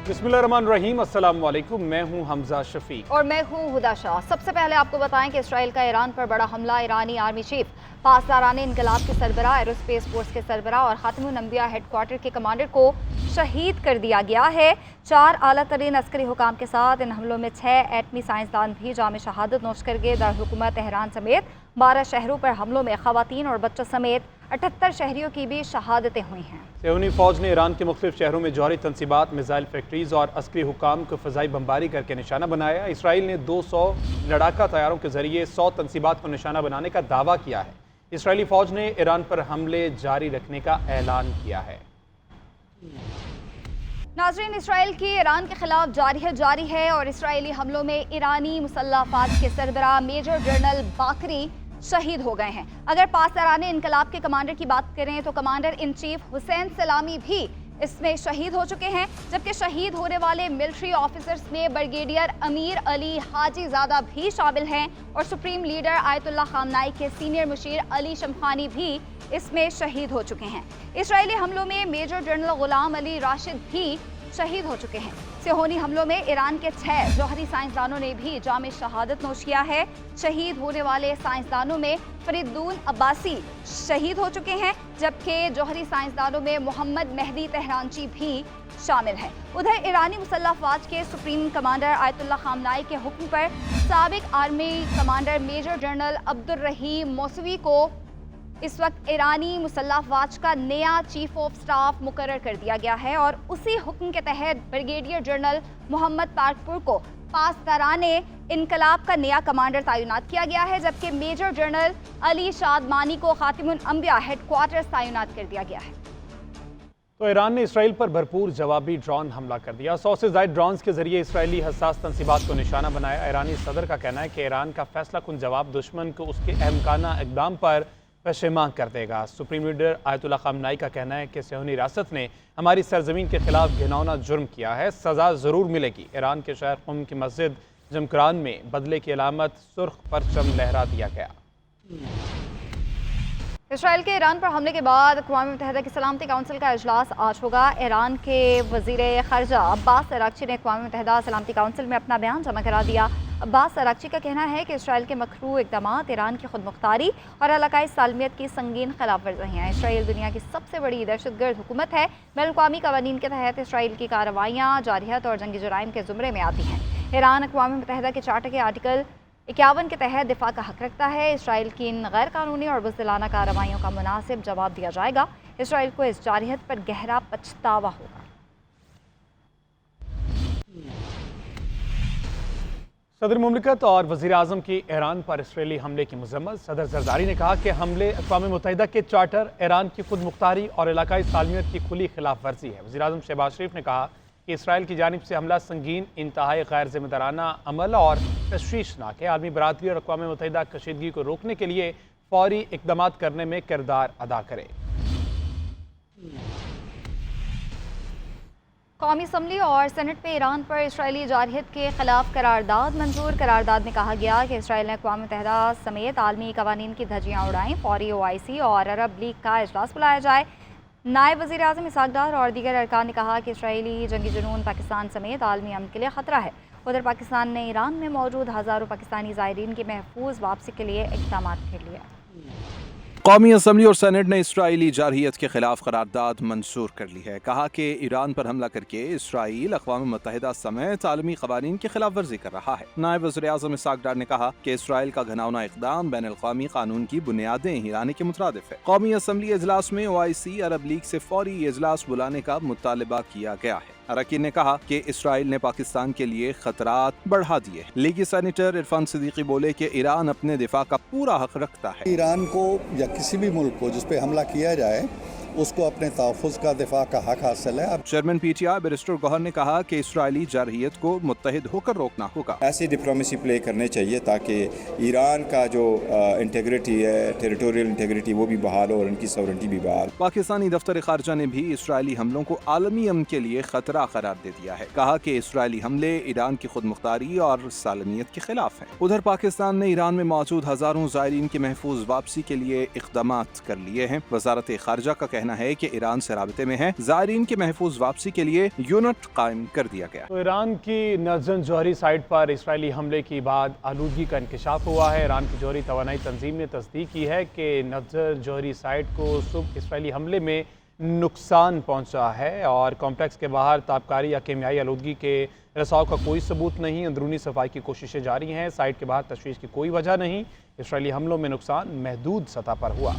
बिस्मिल्लाहिर्रहमानिर्रहीम, अस्सलाम वालेकुम। मैं हूं हमजा शफीक और मैं हूं हुदा शाह। सबसे पहले आपको बताएं कि इसराइल का ईरान पर बड़ा हमला। ईरानी आर्मी चीफ पासदारान इनकलाब के सरबराह, एरोस्पेस फोर्स के सरबराह और खातमुन अंबिया हेडक्वार्टर के कमांडर को शहीद कर दिया गया है। 4 आला तरीन अस्करी हुकाम के साथ इन हमलों में 6 एटमी साइंसदान भी जाम शहादत नोश कर गए। दारुल तेहरान समेत 12 शहरों पर हमलों में खवातीन और बच्चों समेत 78 शहरियों की भी शहादतें हुई हैं। सेहूनी फौज ने ईरान के मुख्तलिफ शहरों में जौहरी तनसीबात, मिसाइल फैक्ट्रीज और अस्करी हुकाम को फ़ज़ाई बमबारी करके निशाना बनाया। इसराइल ने 200 लड़ाका तैयारों के जरिए 100 तनसीबात को निशाना बनाने का दावा किया है। इसराइली फौज ने ईरान पर हमले जारी रखने का ऐलान किया है। नाज़रीन, इसराइल की ईरान के खिलाफ जारी है और इसराइली हमलों में ईरानी मुसल्लह अफ़वाज के सरबराह मेजर जनरल बाकरी शहीद हो गए हैं। अगर पासदारान इनकलाब के कमांडर की बात करें तो कमांडर इन चीफ हुसैन सलामी भी इसमें शहीद हो चुके हैं, जबकि शहीद होने वाले मिलिट्री ऑफिसर्स में ब्रिगेडियर अमीर अली हाजी ज़ादा भी शामिल हैं और सुप्रीम लीडर आयतुल्लाह खामनाई के सीनियर मुशीर अली शमखानी भी इसमें शहीद हो चुके हैं। इसराइली हमलों में मेजर जनरल गुलाम अली राशिद भी शहीद हो चुके हैं। सेहोनी हमलों में ईरान के 6 जौहरी साइंसदानों ने भी जाम शहादत नोश किया है। शहीद होने वाले साइंसदानों में फरीदून अब्बासी शहीद हो चुके हैं, जबकि जौहरी साइंसदानों में मोहम्मद मेहदी तेहरानची भी शामिल हैं। उधर ईरानी मुसल्लह अफ़वाज के सुप्रीम कमांडर आयतुल्लाह खामनाई के हुक्म पर साबिक army commander major general Abdul Rahim Mousavi को इस वक्त ईरानी मुसल्लह अफ़वाज का नया चीफ ऑफ स्टाफ मुकर्रर कर दिया गया है और उसी हुक्म के तहत ब्रिगेडियर जनरल मोहम्मद पाकपुर को पासदाराने इनकलाब का नया कमांडर तैनात किया गया है, जबकि मेजर जनरल अली शादमानी को खातिमुन अंबिया हेडक्वार्टर्स तैनात कर दिया गया है। तो ईरान ने इसराइल पर भरपूर जवाबी ड्रोन हमला कर दिया। 100 से ज़ायद ड्रोन्स के जरिए इसराइली हसास तनसीबात को निशाना बनाया। ईरानी सदर का कहना है कि ईरान का फैसला कुन जवाब दुश्मन को उसके अहमकाना इक़दाम पर पेशेमान कर देगा। सुप्रीम लीडर आयतुल्लाह खामनाई का कहना है कि सेहूनी रियासत ने हमारी सरजमीन के खिलाफ घिनौना जुर्म किया है, सज़ा ज़रूर मिलेगी। ईरान के शहर क़ुम की मस्जिद जमकरान में बदले की अलामत सुर्ख परचम लहरा दिया गया। इसराइल के ईरान पर हमले के बाद अक़वाम मुत्तहिदा की सलामती काउंसिल का इजलास आज होगा। ईरान के वज़ीर ख़ारजा अब्बास अराग़ची ने अक़वाम मुत्तहिदा सलामती काउंसिल में अपना बयान जमा करा दिया। अब्बास अराग़ची का कहना है कि इसराइल के मकरू इक़दामात ईरान की खुदमुख्तारी और इलाक़ाई सालमियत की संगीन खिलाफ वर्जियाँ हैं। इसराइल दुनिया की सबसे बड़ी दहशतगर्द हुकूमत है। बैनुल-अक़वामी क़वानीन के तहत इसराइल की कार्रवाइयाँ जारहियत और जंगी जराइम के ज़ुमरे में आती हैं। ईरान अक़वाम मुत्तहिदा के चार्टर के आर्टिकल 51 के तहत दिफा का हक रखता है। इसराइल की इन गैर कानूनी और बुज़दिलाना कार्रवाइयों का मुनासिब जवाब दिया जाएगा। इसराइल को इस जारहियत पर गहरा पछतावा होगा। सदर मुमलिकत और वज़ीर आज़म की ईरान पर इसराइली हमले की मज़म्मत। सदर ज़रदारी ने कहा कि हमले अक़वाम मुत्तहिदा के चार्टर, ईरान की खुद मुख्तारी और इलाकाई सालमियत की खुली खिलाफ वर्जी है। वज़ीर आज़म शहबाज शरीफ ने कहा कि इसराइल की जानिब से हमला संगीन, इंतहाई गैर ज़िम्मेदाराना अमल और तशवीशनाक है। आलमी बरादरी और अक़वाम मुत्तहिदा कशीदगी को रोकने के लिए फौरी इक़दामात करने में किरदार अदा करे। कौमी असम्बली और सेनेट में ईरान पर इसराइली जारहियत के खिलाफ करारदाद मंजूर। करारदाद में कहा गया कि इसराइल ने अक़वाम मुत्तहिदा समेत आलमी क़वानीन की धज्जियाँ उड़ाईं। फौरी OIC और अरब लीग का इजलास बुलाया जाए। नायब वज़ीर आज़म इसहाक़ डार और दीगर अरकान ने कहा कि इसराइली जंगी जुनून पाकिस्तान समेत आलमी अमन के लिए ख़तरा है। उधर पाकिस्तान ने ईरान में मौजूद हज़ारों पाकिस्तानी ज़ायरीन की महफूज वापसी के लिए इक़दाम कर लिया। कौमी असम्बली और सेनेट ने इसराइली जारहियत के खिलाफ करारदाद मंजूर कर ली है। कहा कि ईरान पर हमला करके इसराइल अक़वाम मुत्तहिदा समेत आलमी क़वानीन की खिलाफ वर्जी कर रहा है। नायब वज़ीर आज़म इसहाक़ डार ने कहा कि इसराइल का घिनौना इक़दाम बैनुल-अक़वामी कानून की बुनियादें हिलाने के मुतरादिफ है। कौमी असम्बली इजलास में OIC, अरब लीग से फौरी इजलास बुलाने का मुतालबा किया गया है। अरकान ने कहा कि इसराइल ने पाकिस्तान के लिए खतरात बढ़ा दिए। लीगी सेनेटर इरफान सिद्दीकी बोले कि ईरान अपने दिफा का पूरा हक रखता है। ईरान को या किसी भी मुल्क को जिस पे हमला किया जाए उसको अपने तहफ़्फ़ुज़ का दिफा का हक हासिल है। चेयरमैन PTI बैरिस्टर गौहर ने कहा कि इसराइली जारहियत को मुत्तहिद होकर रोकना होगा। ऐसी डिप्लोमेसी प्ले करने चाहिए ताकि ईरान का जो इंटेग्रिटी है, टेरिटोरियल इंटेग्रिटी, वो भी बहाल हो और उनकी सॉवरेंटी भी बहाल। पाकिस्तानी दफ्तर खारजा ने भी इसराइली हमलों को आलमी अमन के लिए खतरा करार दे दिया है। कहा कि इसराइली हमले ईरान की खुद मुख्तारी और सालमियत के खिलाफ हैं। उधर पाकिस्तान ने ईरान में मौजूद हज़ारों ज़ायरीन की महफूज वापसी के लिए इक़दामात कर लिए हैं। वज़ारत खारजा का कहना کہنا ہے کہ ایران سے رابطے میں ہے، زائرین کی محفوظ واپسی کے لیے یونٹ قائم کر دیا گیا۔ تو ایران کی نجران جوہری سائٹ پر اسرائیلی حملے کے بعد آلودگی کا انکشاف ہوا ہے۔ ایران کی جوہری توانائی تنظیم نے تصدیق کی ہے کہ نجران جوہری سائٹ کو صبح اسرائیلی حملے میں نقصان پہنچا ہے اور کمپلیکس کے باہر تابکاری یا کیمیائی آلودگی کے رساؤ کا کوئی ثبوت نہیں۔ اندرونی صفائی کی کوششیں جاری ہیں۔ سائٹ کے باہر تشویش کی کوئی وجہ نہیں۔ اسرائیلی حملوں میں نقصان محدود سطح پر ہوا۔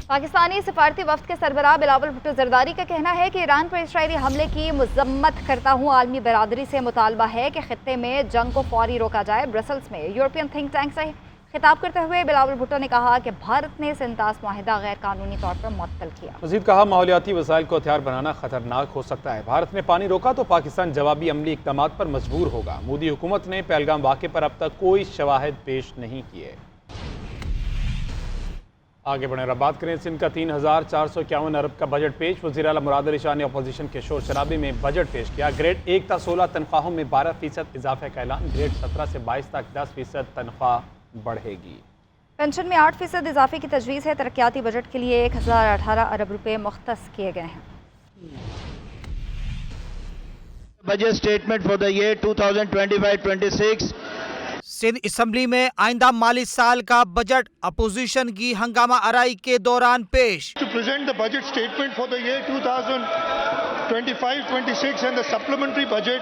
پاکستانی سفارتی وفد کے سربراہ بلاول بھٹو زرداری کا کہنا ہے کہ ایران پر اسرائیلی حملے کی مذمت کرتا ہوں، عالمی برادری سے مطالبہ ہے کہ خطے میں جنگ کو فوری روکا جائے۔ برسلز میں یورپین تھنک ٹینک سے خطاب کرتے ہوئے بلاول بھٹو نے کہا کہ بھارت نے سنتاس معاہدہ غیر قانونی طور پر معطل کیا۔ مزید کہا ماحولیاتی وسائل کو ہتھیار بنانا خطرناک ہو سکتا ہے۔ بھارت نے پانی روکا تو پاکستان جوابی عملی اقدامات پر مجبور ہوگا۔ مودی حکومت نے پہلگام واقعے پر اب تک کوئی شواہد پیش نہیں کیے۔ آگے بڑھیں اور بات کریں سندھ کا 3,451 ارب کا بجٹ پیش۔ وزیر اعلیٰ مراد علی شاہ نے اپوزیشن کے شور شرابے میں بجٹ پیش کیا۔ گریڈ 1 تا 16 تنخواہوں میں 12% اضافے کا اعلان۔ گریڈ 17 سے 22 تک 10% تنخواہ بڑھے گی۔ پینشن میں 8% اضافے کی تجویز ہے۔ ترقیاتی بجٹ کے لیے 1018 ارب روپے مختص کیے گئے ہیں۔ Budget statement for the year 2025-26 Sindh assembly میں آئندہ مالی سال کا بجٹ اپوزیشن کی ہنگامہ آرائی کے دوران پیش۔ To present the budget statement for the year 2025-26 and the supplementary budget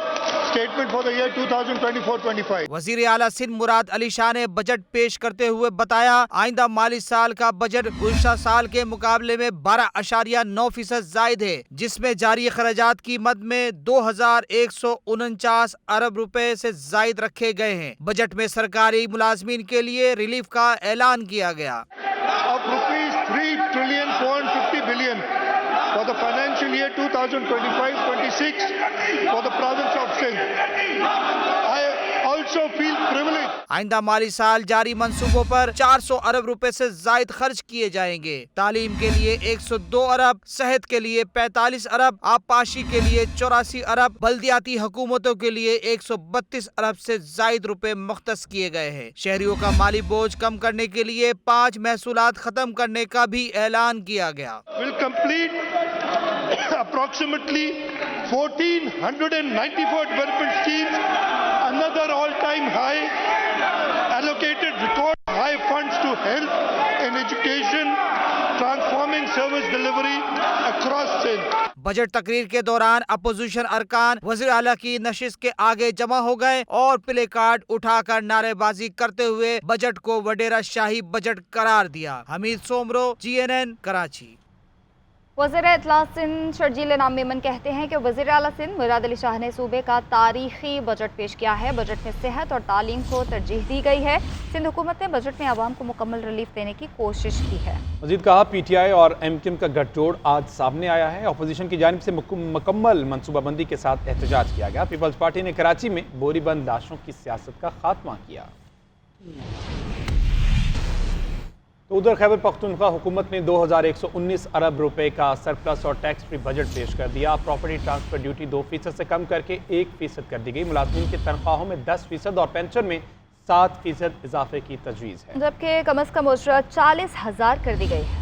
statement for the year 2024-25. وزیر اعلیٰ سندھ مراد علی شاہ نے بجٹ پیش کرتے ہوئے بتایا آئندہ مالی سال کا بجٹ گزشتہ سال کے مقابلے میں 12.9% زائد ہے، جس میں جاری اخراجات کی مد میں 2,149 ارب روپے سے زائد رکھے گئے ہیں۔ بجٹ میں سرکاری ملازمین کے لیے ریلیف کا اعلان کیا گیا۔ Of rupees 3,450 billion for the financial year 2025-26 for the province of Sindh. I also feel privileged. آئندہ مالی سال جاری منصوبوں پر 400 ارب روپے سے زائد خرچ کیے جائیں گے۔ تعلیم کے لیے 102 ارب، صحت کے لیے 45 ارب، آبپاشی کے لیے 84 ارب، بلدیاتی حکومتوں کے لیے 132 ارب سے زائد روپے مختص کیے گئے ہیں۔ شہریوں کا مالی بوجھ کم کرنے کے لیے 5 محصولات ختم کرنے کا بھی اعلان کیا گیا۔ Will complete approximately 1,494 development schemes, another all-time high, allocated record high funds to health and education, transforming service delivery across Sindh. Budget تقریر کے دوران اپوزیشن ارکان وزیر اعلیٰ کی نشست کے آگے جمع ہو گئے اور پلے کارڈ اٹھا کر نعرے بازی کرتے ہوئے بجٹ کو وڈیرا شاہی بجٹ قرار دیا۔ حمید سومرو، GNN، کراچی۔ وزیر اطلاع سندھ شرجیل انعام میمن کہتے ہیں کہ وزیر اعلیٰ سندھ مراد علی شاہ نے صوبے کا تاریخی بجٹ پیش کیا ہے۔ بجٹ میں صحت اور تعلیم کو ترجیح دی گئی ہے۔ سندھ حکومت نے بجٹ میں عوام کو مکمل ریلیف دینے کی کوشش کی ہے۔ مزید کہا PTI اور MKM کا گٹھ جوڑ آج سامنے آیا ہے۔ اپوزیشن کی جانب سے مکمل منصوبہ بندی کے ساتھ احتجاج کیا گیا۔ پیپلز پارٹی نے کراچی میں بوری بند لاشوں کی سیاست کا خاتمہ کیا۔ تو ادھر خیبر پختونخوا حکومت نے 2,119 ارب روپے کا سرپلس اور ٹیکس فری بجٹ پیش کر دیا۔ پراپرٹی ٹرانسفر ڈیوٹی 2% سے کم کر کے 1% کر دی گئی۔ ملازمین کی تنخواہوں میں 10% اور پینشن میں 7% اضافے کی تجویز ہے، جبکہ کم از کم اجرت 40,000 کر دی گئی ہے۔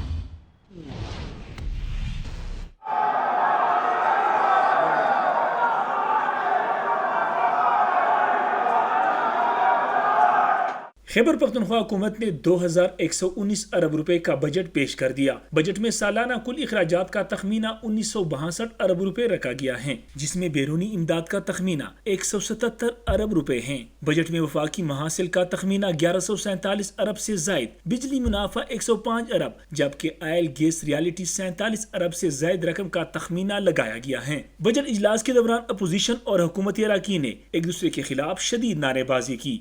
خیبر پختونخوا حکومت نے 2,119 ارب روپے کا بجٹ پیش کر دیا۔ بجٹ میں سالانہ کل اخراجات کا تخمینہ 1,962 ارب روپے رکھا گیا ہے، جس میں بیرونی امداد کا تخمینہ 177 ارب روپے ہیں۔ بجٹ میں وفاقی محاصل کا تخمینہ 1147 ارب سے زائد، بجلی منافع 105 ارب جبکہ آئل گیس ریالٹی 47 ارب سے زائد رقم کا تخمینہ لگایا گیا ہے۔ بجٹ اجلاس کے دوران اپوزیشن اور حکومتی اراکین نے ایک دوسرے کے خلاف شدید نعرے بازی کی۔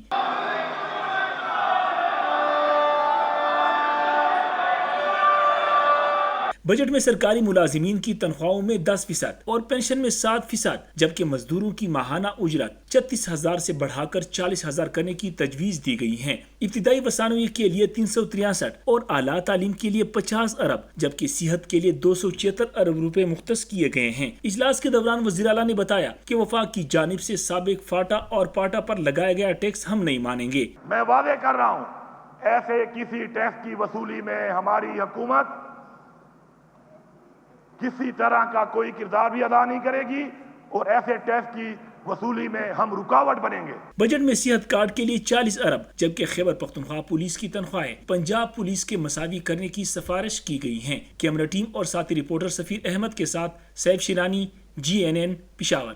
بجٹ میں سرکاری ملازمین کی تنخواہوں میں 10% اور پینشن میں 7%، جبکہ مزدوروں کی ماہانہ اجرت 36,000 سے بڑھا کر 40,000 کرنے کی تجویز دی گئی ہے۔ ابتدائی و ثانوی کے لیے 363 اور اعلیٰ تعلیم کے لیے 50 ارب جبکہ صحت کے لیے 276 ارب روپے مختص کیے گئے ہیں۔ اجلاس کے دوران وزیر اعلیٰ نے بتایا کہ وفاق کی جانب سے سابق فاٹا اور پاٹا پر لگایا گیا ٹیکس ہم نہیں مانیں گے۔ میں وعدے کر رہا ہوں ایسے کسی ٹیکس کی وصولی میں ہماری حکومت کسی طرح کا کوئی کردار بھی ادا نہیں کرے گی اور ایسے ٹیکس کی وصولی میں ہم رکاوٹ بنیں گے۔ بجٹ میں صحت کارڈ کے لیے 40 ارب جبکہ خیبر پختونخوا پولیس کی تنخواہیں پنجاب پولیس کے مساوی کرنے کی سفارش کی گئی ہیں۔ کیمرہ ٹیم اور ساتھی رپورٹر سفیر احمد کے ساتھ سیف شیرانی، GNN پشاور۔